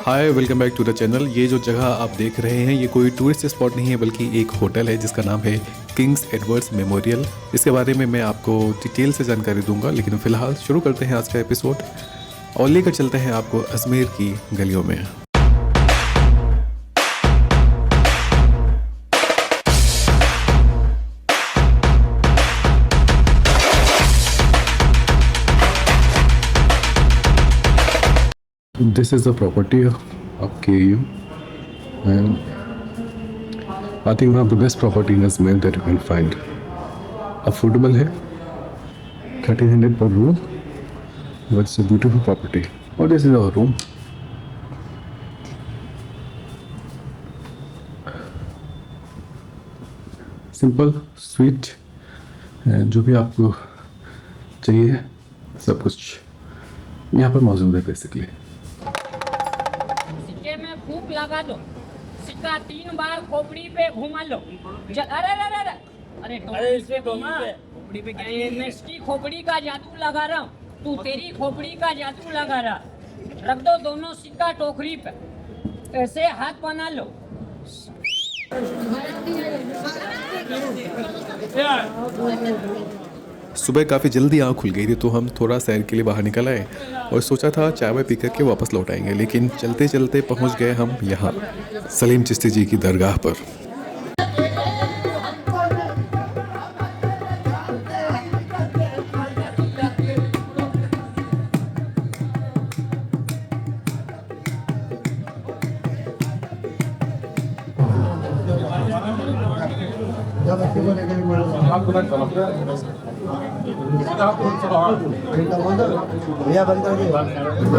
Hi, welcome back to the channel. ये जो जगह आप देख रहे हैं ये कोई टूरिस्ट स्पॉट नहीं है बल्कि एक होटल है जिसका नाम है किंग्स एडवर्ड्स मेमोरियल। इसके बारे में मैं आपको डिटेल से जानकारी दूंगा, लेकिन फ़िलहाल शुरू करते हैं आज का एपिसोड और लेकर चलते हैं आपको अजमेर की गलियों में। This is the property of KU, and I think one of the best property in Ajmer that you can find. Affordable है, 1300 per room, but it's a beautiful property. Oh, this is our room. Simple, sweet, and जो भी आपको चाहिए सब कुछ यहाँ पर मौजूद है बेसिकली। सिक्के में फूंक लगा दो, सिक्का 3 बार खोपड़ी पे घुमा लो। अरे इसमें खोपड़ी पे क्या है? मैं इसकी खोपड़ी का जादू लगा रहा हूँ, तू तेरी खोपड़ी का जादू लगा रहा। रख दो दोनों सिक्का टोकरी पे, ऐसे हाथ बना लो। सुबह काफ़ी जल्दी आँख खुल गई थी तो हम थोड़ा सैर के लिए बाहर निकल आए और सोचा था चाय वाय पी करके वापस लौट आएंगे, लेकिन चलते चलते पहुंच गए हम यहाँ सलीम चिश्ती जी की दरगाह पर।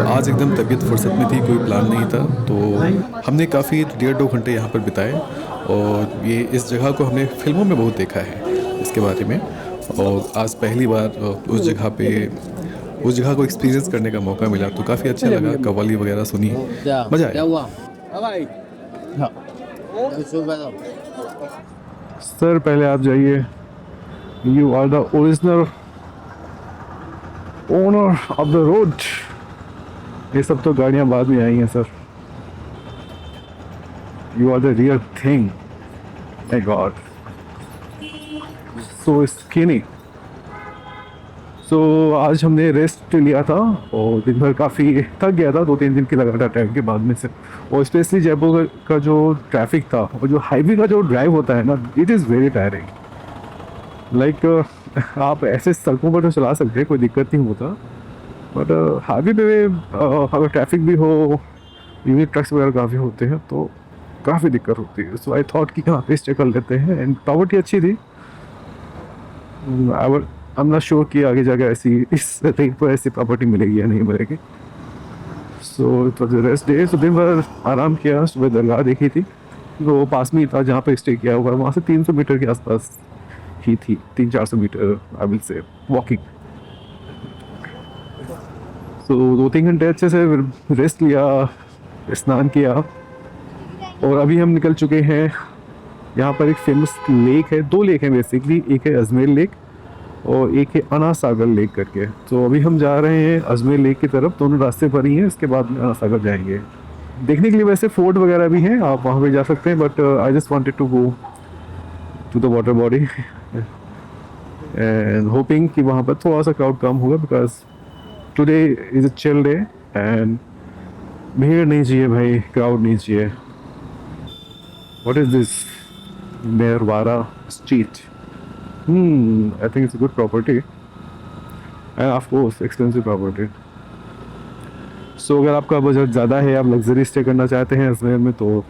आज एकदम तबीयत फुर्सत में थी, कोई प्लान नहीं था, तो हमने काफ़ी 1.5-2 घंटे यहाँ पर बिताए। और ये इस जगह को हमने फिल्मों में बहुत देखा है इसके बारे में, और आज पहली बार उस जगह को एक्सपीरियंस करने का मौका मिला तो काफ़ी अच्छा लगा। कव्वाली वगैरह सुनी, मज़ा आया। सर पहले आप जाइए, you are the original owner of the road. ये सब तो गाड़ियाँ बाद में आई हैं sir, you are the real thing. My god, so skinny. So आज हमने रेस्ट लिया था और दिन भर काफ़ी थक गया था, 2-3 दिन की लगातार ट्रैवल के बाद में से। और स्पेशली जयपुर का जो ट्रैफिक था और जो हाईवे का जो ड्राइव होता है ना, it is very tiring. Like आप ऐसे सड़कों पर तो चला सकते हैं, कोई दिक्कत नहीं होता, बट हाईवे पे अगर ट्रैफिक भी हो, यूनिट ट्रक्स वगैरह काफ़ी होते हैं तो काफ़ी दिक्कत होती है। सो आई थॉट कि यहाँ पे स्टे कर लेते हैं, एंड प्रॉपर्टी अच्छी थी। आई एम नॉट श्योर कि आगे जाकर ऐसी इस रेट पर ऐसी प्रॉपर्टी मिलेगी या नहीं मिलेगी। So it was rest day. So दिन भर आराम किया, सुबह दरगाह देखी थी, वो पास में ही था जहाँ पे स्टे किया हुआ, वहाँ से 300 मीटर के आसपास ही थी, 300-400 metre I will say walking. So 2-3 घंटे अच्छे से रेस्ट लिया, स्नान किया, और अभी हम निकल चुके हैं। यहाँ पर एक फेमस लेक है, 2 लेक हैं बेसिकली, एक है अजमेर लेक और एक है अना सागर लेक करके। तो अभी हम जा रहे हैं अजमेर लेक की तरफ, दोनों रास्ते पर ही हैं, इसके बाद में अना सागर जाएंगे। देखने के लिए वैसे फोर्ट वगैरह भी हैं, आप वहाँ पे जा सकते हैं, but I just wanted to go to the water body and hoping कि वहाँ पर थोड़ा सा क्राउड कम होगा, because today is a chill day and भीड़ नहीं चाहिए भाई, क्राउड नहीं चाहिए। What is this? Merwara street. I think it's a good property and of course expensive property. So अगर आपका बजट ज़्यादा है, आप लग्जरी स्टे करना चाहते हैं अजमेर में, तो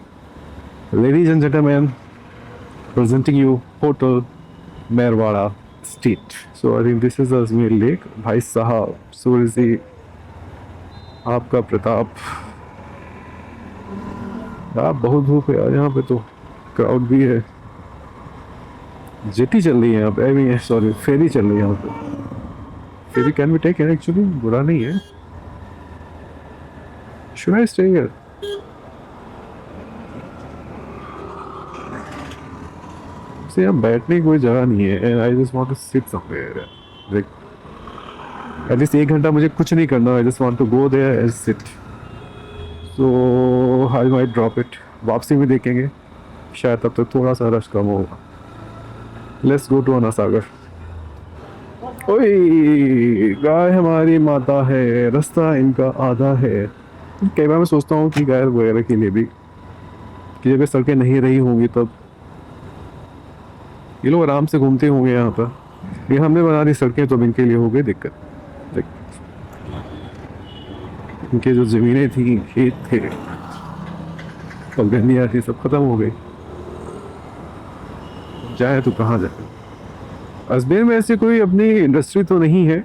ladies and gentleman presenting you hotel Merwara street. So I think this is Ajmer lake. भाई साहब सूर्य जी आपका प्रताप। आप बहुत धूप है यार, यहाँ पे तो क्राउड भी है। जेटी चल रही है यहाँ पे, आई मीन सॉरी फेरी चल रही है यहाँ पे। Ferry can be taken actually, बुरा नहीं है। Should I stay here? से यहाँ बैठने की कोई जगह नहीं है, and I just want to sit somewhere. Like at least 1 घंटा मुझे कुछ नहीं करना, I just want to go there and sit. So I might drop it, वापसी में देखेंगे, शायद तब तक थोड़ा सा रश कम होगा। लेट्स गो टू अन्ना सागर। ओए, गाय हमारी माता है, रास्ता इनका आधा है। कई बार मैं सोचता हूँ कि गाय वगैरह के लिए भी कि अगर सड़कें नहीं रही होंगी तब ये लोग आराम से घूमते होंगे यहाँ पर। ये हमने बना दी सड़कें तो अब इनके लिए हो गई दिक्कत। देख, इनके जो ज़मीनें थी, खेत थे, पगडंडियाँ थी, सब खत्म हो गई। जाए तो कहाँ जाए। अजमेर में ऐसी कोई अपनी इंडस्ट्री तो नहीं है,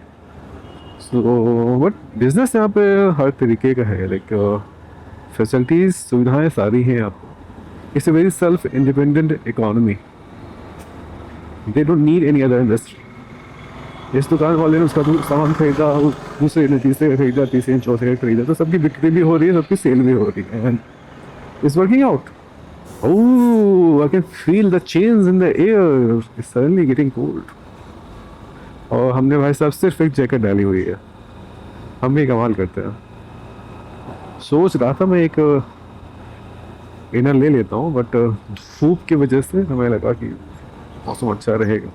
सो बट बिजनेस यहाँ पे हर तरीके का है। लाइक फैसिलिटीज़, सुविधाएं सारी हैं आपको। It's a very self independent economy, they don't need any other industry. इस दुकान वाले ने उसका सामान खरीदा, दूसरे ने तीसरे खरीदा, तीसरे ने चौथे ने खरीदा, तो सबकी बिक्री भी हो रही है, सबकी सेल भी हो रही है, and it's working out. Oh, I can feel the change in the air. It's suddenly getting cold. और हमने भाई साहब सिर्फ एक जैकेट डाली हुई है। हम भी कमाल करते हैं। सोच रहा था मैं एक इनर ले लेता हूँ, बट धूप की वजह से हमें लगा कि मौसम अच्छा रहेगा।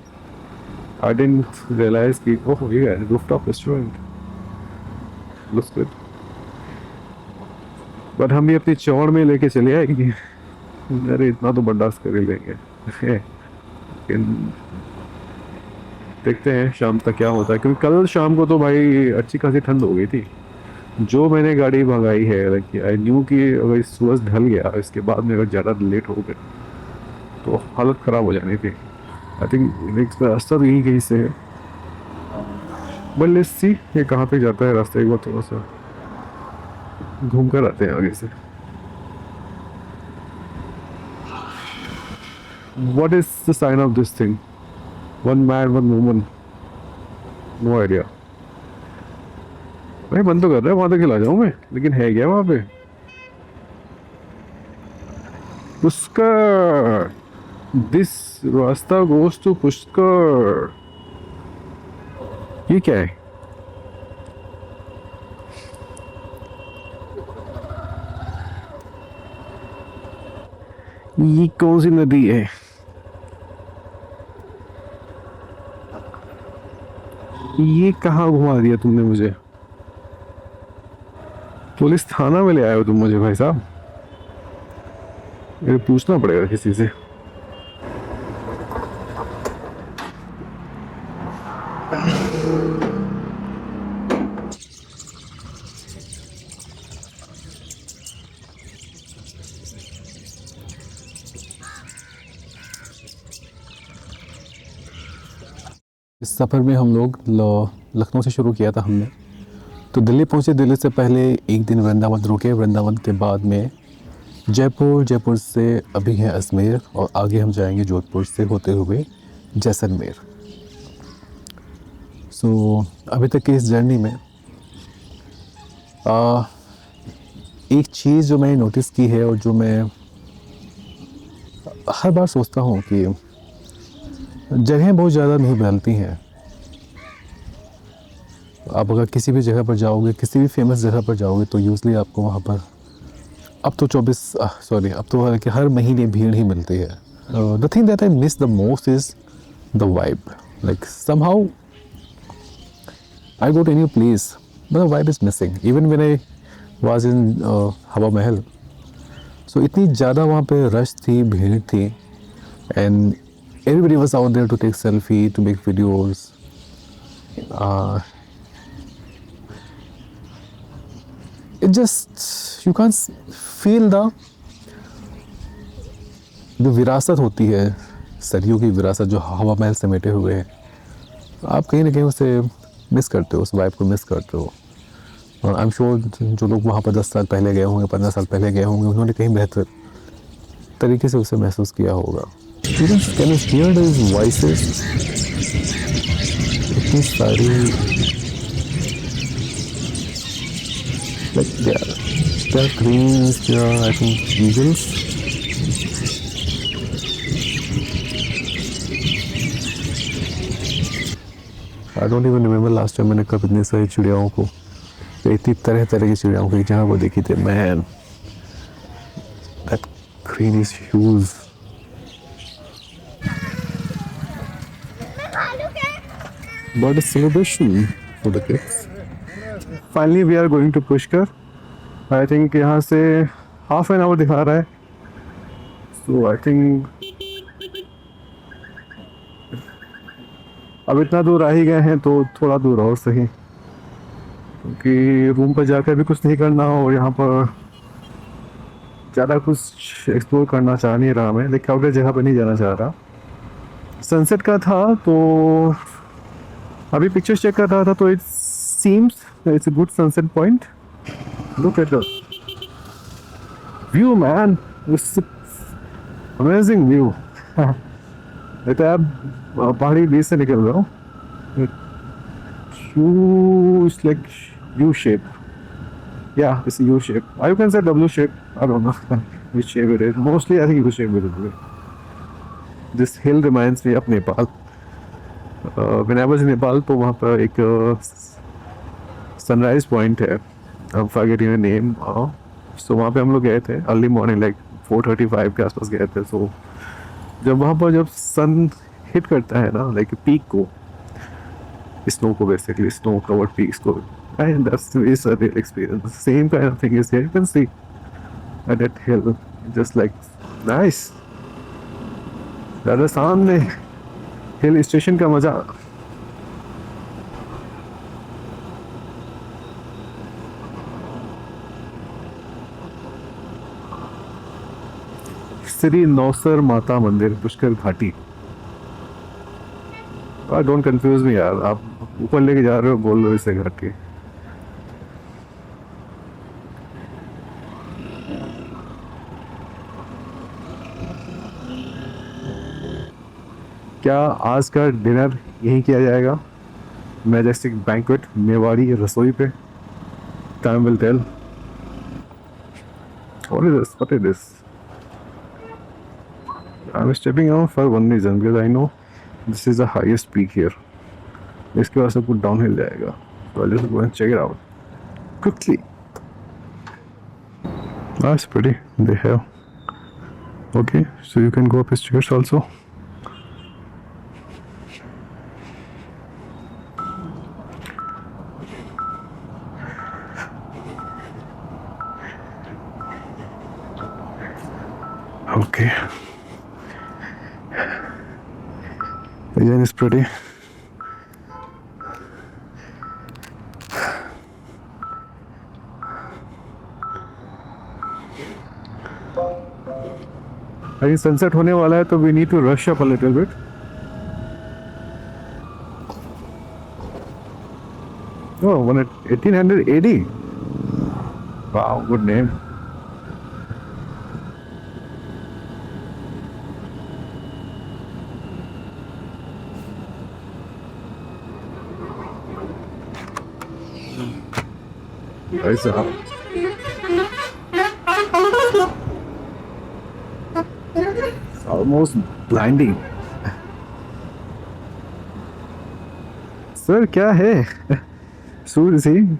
I didn't realize कि ओह ये है rooftop restaurant, looks good. But हम भी अपनी चौड़ में लेके चले आएंगे। अरे इतना तो बर्दाश्त कर ही लेंगे। लेकिन देखते हैं शाम तक क्या होता है, क्योंकि कल शाम को तो भाई अच्छी खासी ठंड हो गई थी। जो मैंने गाड़ी भगाई है, लाइक आई न्यू कि अगर इस सूरज ढल गया इसके बाद में अगर ज़्यादा लेट हो गए तो हालत ख़राब हो जानी थी। आई थिंक नेक्स्ट रास्ता तो यही कहीं से है, बट लेट्स सी ये कहाँ पे जाता है रास्ता। एक बार थोड़ा सा घूम कर आते हैं आगे से। What is the sign of this thing? One man, one woman. No idea. भाई मन तो कर रहा है वहां तक खिला जाऊं मैं, लेकिन है क्या वहां पे? पुष्कर। This रास्ता goes to पुष्कर। ये क्या है? ये कौन सी नदी है? ये कहाँ घुमा दिया तुमने मुझे? पुलिस थाना में ले आए हो तुम मुझे भाई साहब? ये पूछना पड़ेगा किसी से। इस सफ़र में हम लोग लखनऊ से शुरू किया था हमने, तो दिल्ली पहुँचे। दिल्ली से पहले एक दिन वृंदावन रुके, वृंदावन के बाद में जयपुर, जयपुर से अभी है अजमेर, और आगे हम जाएंगे जोधपुर से होते हुए जैसलमेर। सो अभी तक की इस जर्नी में एक चीज़ जो मैंने नोटिस की है और जो मैं हर बार सोचता हूँ कि जगहें बहुत ज़्यादा नहीं बदलती हैं। आप अगर किसी भी जगह पर जाओगे, किसी भी फेमस जगह पर जाओगे, तो यूजली आपको वहाँ पर अब तो हर महीने भीड़ ही मिलती है। The thing that I miss the most is the vibe. Like somehow I go to any place, but the vibe is missing. Even when I was in Hawa Mahal, सो इतनी ज़्यादा वहाँ पे रश थी, भीड़ थी, and everybody was out there to take selfie, to make videos. It just, you can't feel the विरासत होती है, सदियों की विरासत जो हवा महल समेटे हुए हैं। आप कहीं ना कहीं उसे मिस करते हो, उस वाइब को मिस करते हो। और आई एम श्योर जो लोग वहाँ पर 10 साल पहले गए होंगे, 15 साल पहले गए होंगे, उन्होंने कहीं बेहतर तरीके से उसे महसूस किया होगा। Students, can you hear these voices? इतनी सारी, like there are cranes, there are I think eagles. I don't even remember last time मैंने कब इतनी सारी चिड़ियाओं को, इतनी तरह तरह की चिड़ियाओं को एक जगह को देखी थी। Man, That green is huge. But a celebration for the kids. Finally we are going to Pushkar. I think यहाँ से half an hour दिखा रहा है. So I think अब इतना दूर आ ही गए हैं तो थोड़ा दूर और सही, क्योंकि रूम पर जाकर भी कुछ नहीं करना और यहाँ पर ज़्यादा कुछ एक्सप्लोर करना चाह नहीं रहा मैं, लेकिन क्राउडेड जगह पर नहीं जाना चाह रहा. सनसेट का था तो अभी पिक्चर चेक कर रहा था तो it seems it's a good sunset point. Look at the view man, it's amazing view. तो आप पहाड़ी बीच से निकल रहा हूँ. It's like U shape. Yeah, it's a U shape. Or you can say W shape. I don't know which shape it is. Mostly I think U shape it is. This hill reminds me of Nepal. When I was in Nepal, तो वहाँ पर एक sunrise point है. I'm forgetting the name. So वहाँ पे हम लोग गए थे early morning, like 4:35 के आसपास गए थे. So जब वहाँ पर जब सन हिट करता है ना, लाइक पीक को, स्नो को, बेसिकली स्नो कवर्ड पीक्स को, and that's is a real experience. The same kind of thing is here. You can see at that hill, just like nice. Rajasthan में हिल स्टेशन का मजा. श्री नौसर माता मंदिर, पुष्कर घाटी. Don't confuse me यार, आप ऊपर लेके जा रहे हो, बोल लो इसे घाटी. क्या आज का डिनर यहीं किया जाएगा? मैजेस्टिक बैंक्वेट मेवाड़ी रसोई पे. Time will tell. What is this? What is this? I'm stepping out for one reason, because I know this is the highest peak here. इसके बाद सब कुछ डाउनहिल जाएगा. So I'll just go and check it out quickly. That's pretty. They have. Okay, so you can go up his stairs also. Okay. Again, it's pretty. I think sunset होने वाला है, तो we need to rush up a little bit. Oh, 1800 AD. Wow, good name. Nice. Almost blinding. Sir क्या है? सूर्य सी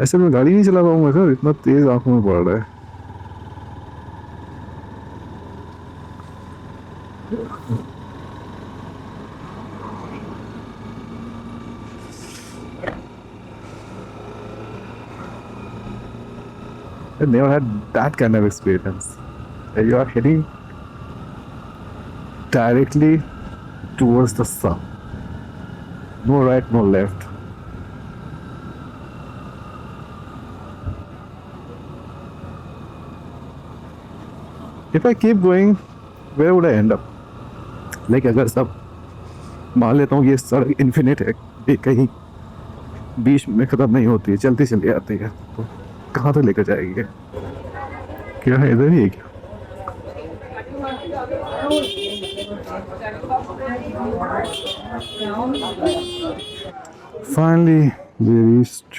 ऐसे में गाड़ी नहीं चला पाऊंगा सर, इतना तेज आंखों में पड़ रहा है. I never had that kind of experience. You are heading directly towards the sun. No right, no left. If I keep going, where would I end up? Like अगर सब मान लेता हूँ ये सड़क इन्फिनिट है, ये कहीं बीच में खत्म नहीं होती है, चलती चली आती है, तो कहाँ तक लेकर जाएगी ये? क्या है, इधर ही है क्या? Finally, we reached.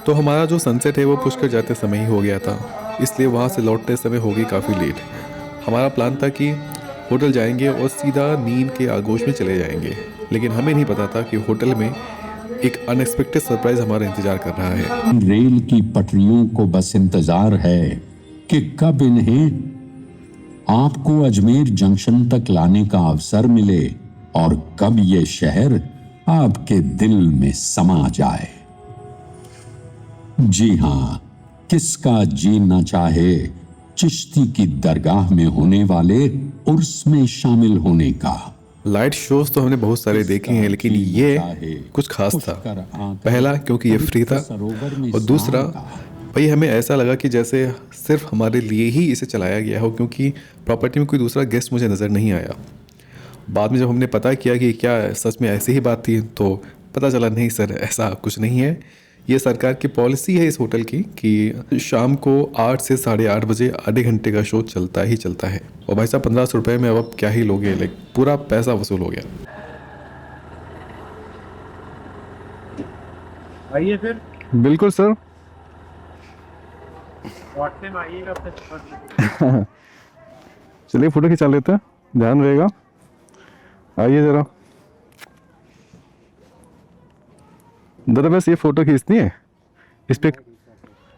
तो हमारा जो सनसेट है वो पुष्कर जाते समय ही हो गया था, इसलिए वहाँ से लौटते समय होगी काफ़ी लेट. हमारा प्लान था कि होटल जाएंगे और सीधा नींद के आगोश में चले जाएंगे, लेकिन हमें नहीं पता था कि होटल में एक अनएक्सपेक्टेड सरप्राइज हमारा इंतजार कर रहा है। रेल की पटरियों को बस इंतजार है कि कब इन्हें आपको अजमेर जंक्शन तक लाने का अवसर मिले और कब ये शहर आपके दिल में समा जाए। जी हाँ, किसका जी न चाहे चिश्ती की दरगाह में होने वाले उर्स में शामिल होने का। लाइट शोज तो हमने बहुत सारे देखे हैं, लेकिन ये कुछ खास था। पहला क्योंकि ये फ्री था, और दूसरा भाई हमें ऐसा लगा कि जैसे सिर्फ हमारे लिए ही इसे चलाया गया हो, क्योंकि प्रॉपर्टी में कोई दूसरा गेस्ट मुझे नज़र नहीं आया। बाद में जब हमने पता किया कि क्या सच में ऐसी ही बात थी, तो पता चला नहीं सर, ऐसा कुछ नहीं है। ये सरकार की पॉलिसी है इस होटल की कि शाम को 8 से 8:30 बजे आधे घंटे का शो चलता ही चलता है। और भाई साहब 1500 रुपये में अब क्या ही लोगे, लाइक पूरा पैसा वसूल हो गया। आइए फिर बिल्कुल सर। व्हाट्सएप में आइएगा अपने। चलिए फोटो खिंचा लेते हैं, ध्यान रहेगा। आइए जरा, दादा बस ये फोटो खींचनी है इस पे।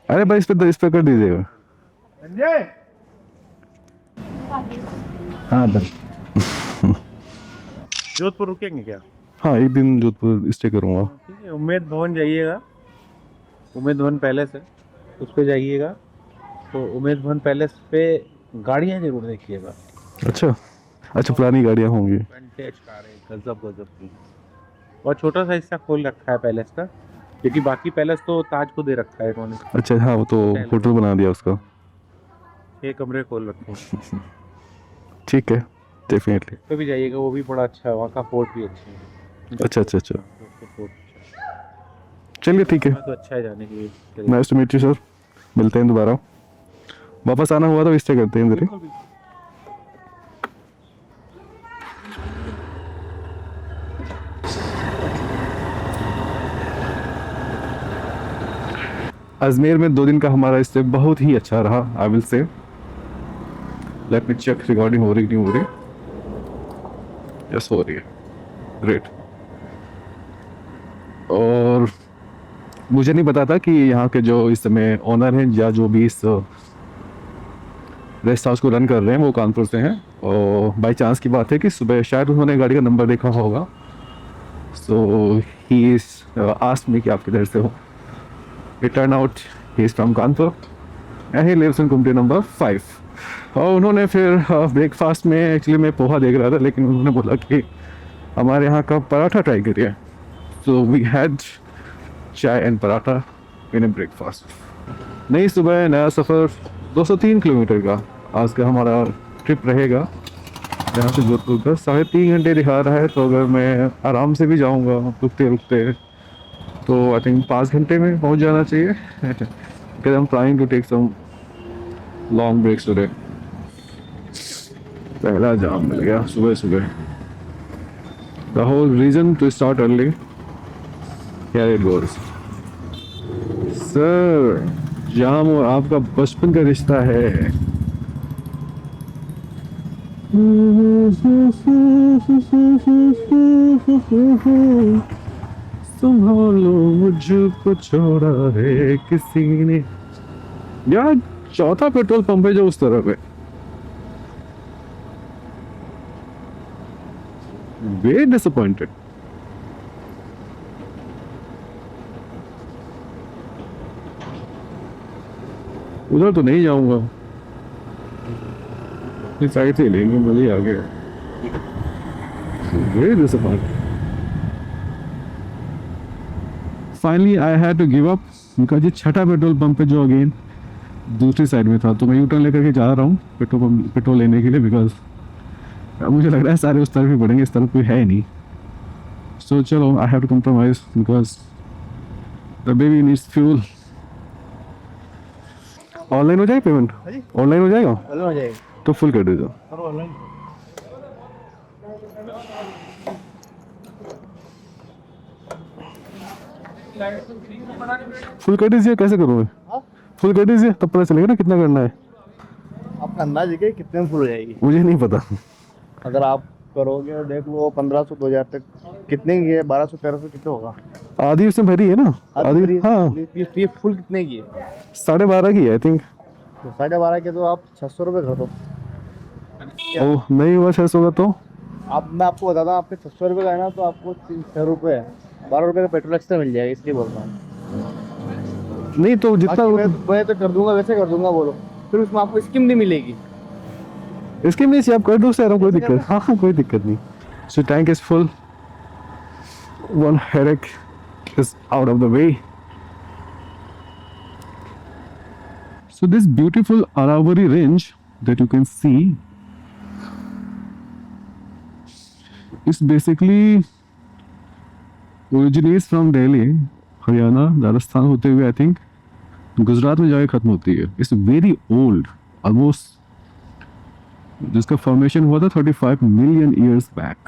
अरे भाई इस पे कर दीजिएगा। संजय हाँ सर। जोधपुर रुकेंगे क्या? हाँ, एक दिन जोधपुर स्टे करूँगा। ठीक है, उम्मेद भवन जाइएगा, उम्मेद भवन पैलेस है, उस पे जाइएगा। तो उम्मेद भवन पैलेस पे गाड़ियाँ जरूर देखिएगा। अच्छा, पुरानी गाड़ियाँ होंगी। विंटेज कारें गजब की। और छोटा सा हिस्सा खोल रखा है पैलेस का, क्योंकि बाकी पैलेस तो ताज को दे रखा है इन्होंने। अच्छा हाँ, वो तो होटल बना दिया उसका। 6 कमरे खोल रखे हैं। ठीक है, डेफिनेटली। तो भी जाइएगा, वो भी बड़ा अच्छा है, वहाँ का फोर्ट भी अच्छा है। अच्छा। फोर्ट चलिए ठीक है, तो अच्छा है जाने के लिए। Nice to meet you sir. मिलते हैं दोबारा, वापस आना हुआ तो स्टे करते हैं इधर ही। अजमेर में 2 दिन का हमारा स्टे बहुत ही अच्छा रहा। I will say, let me check recording हो रही नहीं हो रही। यस, हो रही है। ग्रेट। और मुझे नहीं पता था कि यहाँ के जो इस समय ओनर हैं या जो भी इस रेस्ट हाउस को रन कर रहे हैं वो कानपुर से हैं। और बाय चांस की बात है कि सुबह शायद उन्होंने गाड़ी का नंबर देखा होगा। सो ही इज आस्क्ड मी कि आप किधर से हो। It turned out he is from Kanpur and he lives in Kumte number 5. और उन्होंने फिर ब्रेकफास्ट में एक्चुअली मैं पोहा देख रहा था, लेकिन उन्होंने बोला कि हमारे यहाँ का पराठा ट्राई करिए। सो वी हैड चाय and paratha in A breakfast. नई सुबह, नया सफ़र। 203 किलोमीटर का आज का हमारा ट्रिप रहेगा यहाँ से जोधपुर का। 3.5 घंटे दिखा रहा है, तो अगर मैं आराम से भी जाऊँगा रुकते रुकते तो आई थिंक 5 घंटे में पहुंच जाना चाहिए। Because I am trying to take some long breaks today. पहला जाम मिल गया सुबह। The whole reason to start early, here it goes. Sir, जाम और आपका बचपन का रिश्ता है। संभालो मुझको छोड़ा है किसी ने। यार, चौथा पेट्रोल पंप है जो उस तरफ है। Very disappointed. उधर तो नहीं जाऊंगा, इस साइड से लेंगे, मजे आ गए। Very disappointed. Finally I had to give up, because ये छठा पेट्रोल पंप है जो अगेन दूसरी साइड में था। तो मैं यूटर्न लेकर के जा रहा हूँ पेट्रोल लेने के लिए, बिकॉज मुझे लग रहा है सारे उस तरफ ही बढ़ेंगे, इस तरफ कोई है नहीं। सो चलो, I have to compromise because the baby needs fuel. Online हो जाएगा पेमेंट? ऑनलाइन हो जाएगा? हो जाएगा तो फुल कर दीजिए। ऑनलाइन। फुल कर दीजिए। कैसे करूँ मैं? फुल कर दीजिए, तब पता चलेगा ना कितना करना है। आपका अंदाज है कि कितने में फुल हो जाएगी? मुझे नहीं पता। अगर आप करोगे देख लो 1500 2000 तक कितने की है, 1200 1300 कितने होगा? आधी उसमें भरी है ना, आधी हाँ, ये फुल कितने की है? 12.5 की है आई थिंक। तो 12.5 के तो आप 600 रुपये कर दो। ओह नहीं हुआ 600 का तो। आप मैं आपको बताता हूँ, आपके 600 रुपये का है ना, तो आपको 6 रुपये है, 12 रुपये का पेट्रोल एक्स्ट्रा मिल जाएगा, इसलिए बोल रहा हूँ। नहीं तो जितना बाकी मैं तो कर दूंगा, वैसे कर दूंगा बोलो, फिर उसमें आपको स्कीम नहीं मिलेगी। इसके में से आप कर दो सर, कोई दिक्कत, हाँ हाँ कोई दिक्कत नहीं। So tank is full, one headache is out of the way. So this beautiful Aravalli range that you can see is basically originates from Delhi, Haryana, Rajasthan होते हुए आई थिंक गुजरात में जाके खत्म होती है। इट्स वेरी ओल्ड, ऑलमोस्ट जिसका formation हुआ था 35 मिलियन ईयर्स बैक।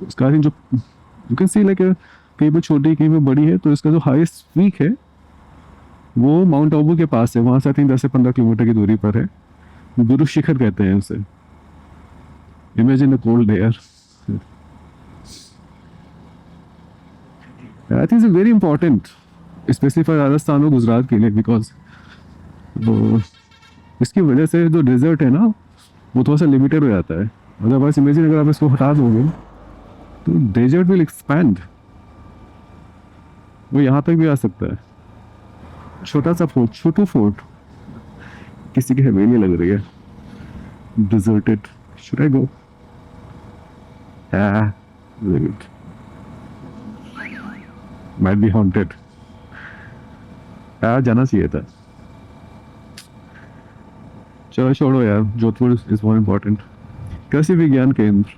इसका जो यू कैन सी लाइक कहीं पे छोटी कहीं पे बड़ी है, तो इसका जो हाईएस्ट पीक है वो माउंट आबू के पास है, वहाँ से आई थिंक 10 से 15 किलोमीटर की दूरी पर है। गुरु शिखर कहते हैं उसे। Imagine the cold air. I think it's very important specially for Rajasthan और गुजरात के लिए, बिकॉज इसकी वजह से जो डेजर्ट है ना वो थोड़ा सा लिमिटेड हो जाता है। अदरवाइज इमेजिन अगर आप इसको हटा दोगे तो डेजर्ट विल एक्सपैंड, वो यहाँ तक भी आ सकता है। छोटा सा फोर्ट, छोटू फोर्ट, किसी की हवेली लग रही है, deserted. Should I go? Might be haunted. जाना चाहिए था। चलो छोड़ो यार, जोधपुर इज मोर इम्पोर्टेंट। कृषि विज्ञान केंद्र,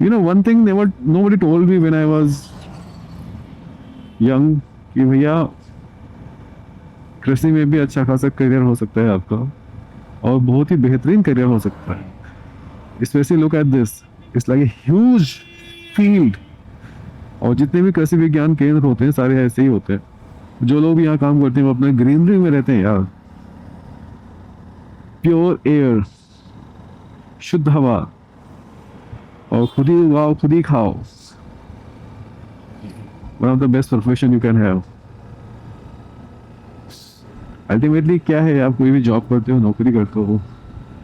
you know one thing nobody told me when I was young कि भैया कृषि में भी अच्छा खासा करियर हो सकता है आपका, और बहुत ही बेहतरीन करियर हो सकता है। Specially look at this, it's like a huge field. और जितने भी कृषि विज्ञान केंद्र होते हैं सारे ऐसे ही होते हैं। जो लोग यहाँ काम करते हैं वो अपने ग्रीनरी में रहते हैं यार। प्योर एयर, शुद्ध हवा, और खुद ही उगाओ खुद ही खाओ। One of the best profession you can have. Ultimately क्या है, आप कोई भी जॉब करते हो, नौकरी करते हो,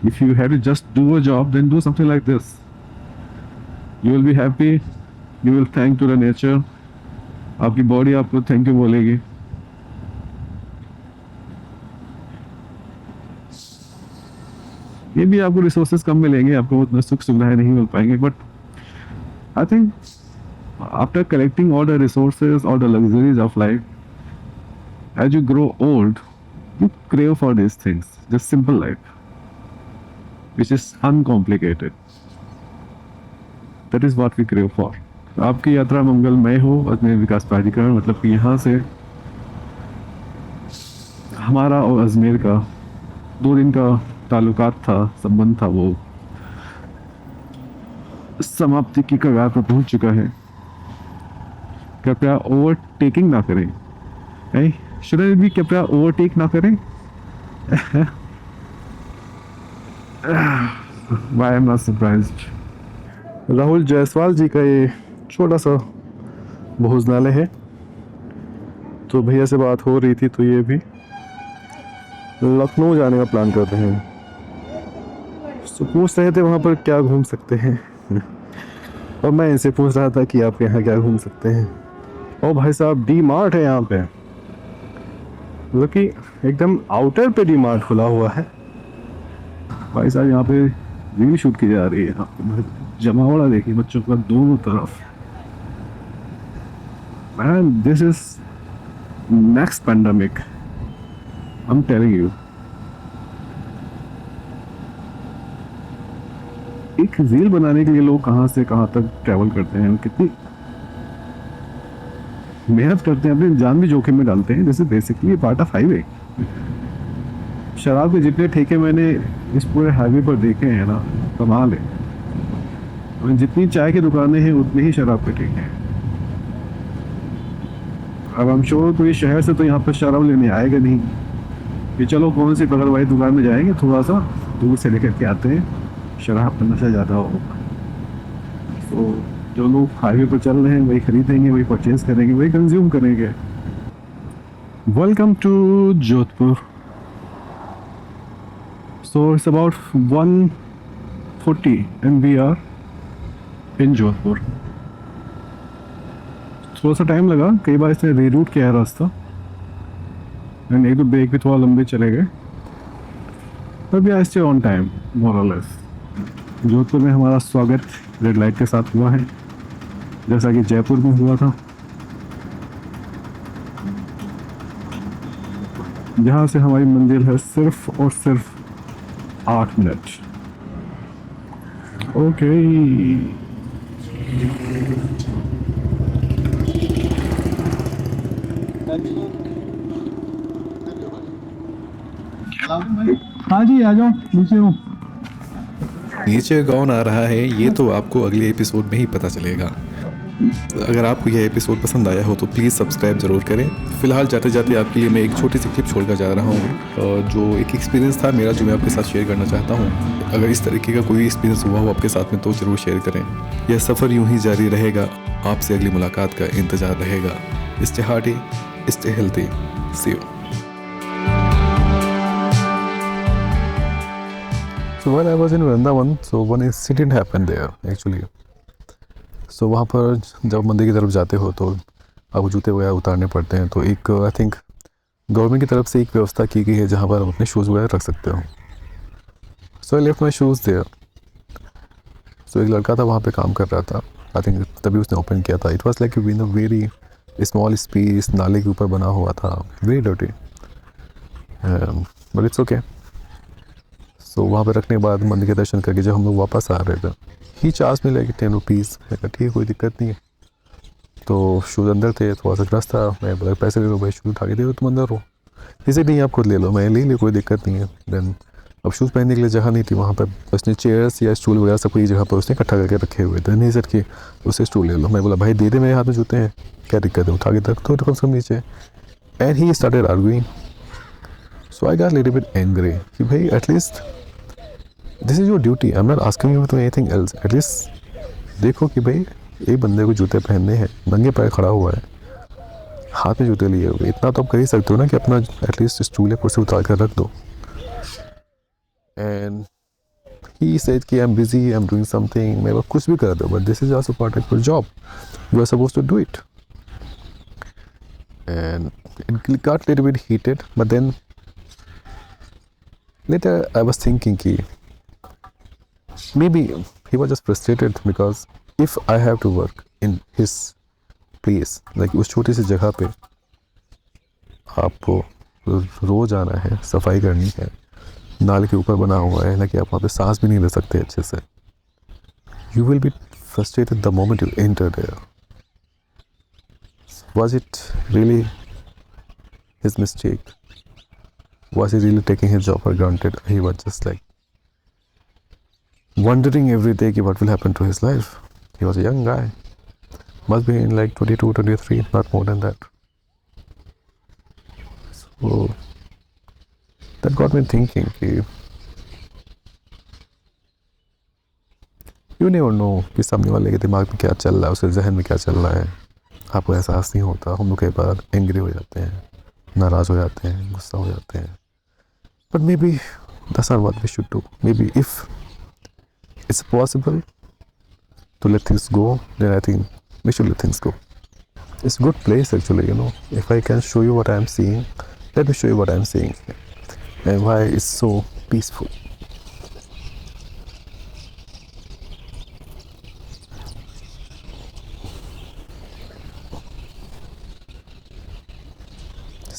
if you have to just do a job then do something like this. You will be happy, you will thank to the nature, आपकी बॉडी आपको थैंक यू बोलेगी। ये भी आपको रिसोर्सेज कम मिलेंगे, आपको उतना सुख सुविधाएं नहीं मिल पाएंगे, but I think after collecting all the resources, all the luxuries of life, as you grow old you crave for these things, just simple life which is uncomplicated. That is what we crave for. आपकी यात्रा मंगलमय हो अजमेर विकास प्राधिकरण, मतलब कि यहाँ से हमारा और अजमेर का 2 दिन का ताल्लुकात था, संबंध था, वो समाप्ति की कगार पर पहुंच चुका है। कृपया ओवरटेकिंग ना करें, शुड आई भी कृपया ओवरटेक ना करें। Why I'm not surprised. Rahul Jaiswal जी का ये छोटा सा भोजनालय है, तो भैया से बात हो रही थी तो ये भी लखनऊ जाने का प्लान कर रहे हैं। तो पूछ रहे थे वहाँ पर क्या घूम सकते हैं और मैं इनसे पूछ रहा था कि आप यहाँ क्या घूम सकते हैं। और भाई साहब डी मार्ट है यहाँ पे, मतलब कि एकदम आउटर पे डी मार्ट खुला हुआ है। भाई साहब यहाँ पे रील शूट की जा रही है, यहाँ पे जमावड़ा देखिए बच्चों का दोनों तरफ। Man this is next pandemic, I am telling you. एक रील बनाने के लिए लोग कहाँ से कहाँ तक ट्रैवल करते हैं, कितनी मेहनत करते हैं, अपनी जान भी जोखिम में डालते हैं। जैसे बेसिकली पार्ट ऑफ हाईवे। शराब के जितने ठेके मैंने इस पूरे हाईवे पर देखे हैं ना, कमाल है। और जितनी चाय की दुकानें हैं उतने ही शराब के ठेके हैं। अब हम श्योर कोई शहर से तो यहाँ पर शराब लेने आएगा नहीं कि चलो कौन सी बगल वाली दुकान में जाएंगे, थोड़ा सा दूर से लेकर के आते हैं, शराब का नशा ज़्यादा हो। तो जो लोग हाईवे पर चल रहे हैं वही खरीदेंगे, वही परचेज करेंगे, वही कंज्यूम करेंगे। Welcome to Jodhpur. So it's about 140 and we are in Jodhpur. थोड़ा सा टाइम लगा, कई बार इसने रीरूट किया है रास्ता एंड एक दो ब्रेक भी थोड़ा लंबे चले गए, तब I stay on time more और लेस। जोधपुर में हमारा स्वागत रेड लाइट के साथ हुआ है, जैसा कि जयपुर में हुआ था, जहाँ से हमारी मंजिल है सिर्फ और सिर्फ 8 मिनट। ओके हाँ जी, आ जाओ, नीचे हूँ। नीचे कौन आ रहा है ये तो आपको अगले एपिसोड में ही पता चलेगा। अगर आपको यह एपिसोड पसंद आया हो तो प्लीज़ सब्सक्राइब ज़रूर करें। फिलहाल जाते जाते आपके लिए मैं एक छोटी सी क्लिप छोड़कर जा रहा हूँ, जो एक एक्सपीरियंस था मेरा, जो मैं आपके साथ शेयर करना चाहता हूँ। अगर इस तरीके का कोई एक्सपीरियंस हुआ हो आपके साथ में तो ज़रूर शेयर करें। यह सफ़र यूं ही जारी रहेगा, आपसे अगली मुलाकात का इंतज़ार रहेगा। Stay hearty, stay healthy, see you. So when I was in Vrindavan, so one incident happened there actually. So वहाँ पर जब मंदिर की तरफ जाते हो तो आपको जूते वगैरह उतारने पड़ते हैं। तो एक आई थिंक गवर्नमेंट की तरफ से एक व्यवस्था की गई है जहाँ पर आप अपने शूज़ वगैरह रख सकते हो। So I left my shoes there. So एक लड़का था वहाँ पे काम कर रहा था, आई थिंक तभी उसने ओपन किया था। It was like in a very small space, नाले के ऊपर बना हुआ था, very dirty, but it's okay. So वहाँ पे रखने के बाद मंदिर के दर्शन करके जब हम लोग वापस आ रहे थे, ही चार्ज में लेके 10 रुपीज़। मैं कहा ठीक, कोई दिक्कत नहीं है। तो शूज़ अंदर थे, थोड़ा सा ग्रस्त था, मैं बोला पैसे ले लो भाई, शूज़ उठा के दे दो, तुम अंदर हो। इसे नहीं, आप खुद ले लो। मैं ले लिया, कोई दिक्कत नहीं है। देन अब शूज़ पहनने के लिए जगह नहीं थी वहाँ पर, उसने चेयर्स या स्टूल वगैरह सब कोई जगह पर उसने इकट्ठा करके रखे हुए थे। नहीं सर कि उससे स्टूल ले लो। मैं बोला भाई दे दे, मेरे हाथ में जूते हैं, क्या दिक्कत है, उठा के रख दो कम से कम नीचे। And he started arguing. So I got little bit angry कि भाई at least this is your duty, I am not asking you to anything else. At least देखो कि भाई एक बंदे को जूते पहनने हैं, नंगे पैर खड़ा हुआ है, हाथ में जूते लिए हुए, इतना तो आप कर ही सकते हो ना कि अपना एटलीस्ट स्टूल या कुर्सी उतार कर रख दो। एंड ही सेड कि I am busy, I am doing something. मैं कुछ भी कर दो, but this is also part of your job, you are suppose to do it. And it got little bit heated, but then later I was thinking कि maybe he was just frustrated because if I have to work in his place, like उस छोटी सी जगह पे आपको रोज आना है, सफाई करनी है, नाले के ऊपर बना हुआ है, कि आप वहाँ पे सांस भी नहीं ले सकते अच्छे से, you will be frustrated the moment you enter there. Was it really his mistake? Was he really taking his job for granted? He was just like wondering every day what will happen to his life. He was a young guy, must be in like 22, 23, not more than that. So that got me thinking कि you never know कि सामने वाले के दिमाग में क्या चल रहा है, उसके जहन में क्या चल रहा है, आपको एहसास नहीं होता। हम लोग कई बार एंग्री हो जाते हैं, नाराज़ हो जाते हैं, गुस्सा हो जाते हैं। But maybe that's not what we should do. Maybe if it's possible to let things go, then I think we should let things go. It's a good place actually, you know. If I can show you what I'm seeing, let me show you what I'm seeing and why it's so peaceful.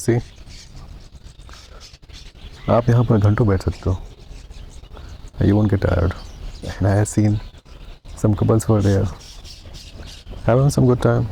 See? आप यहाँ पर घंटों बैठ सकते हो, you won't get tired. And I have seen some couples who are there having some good time.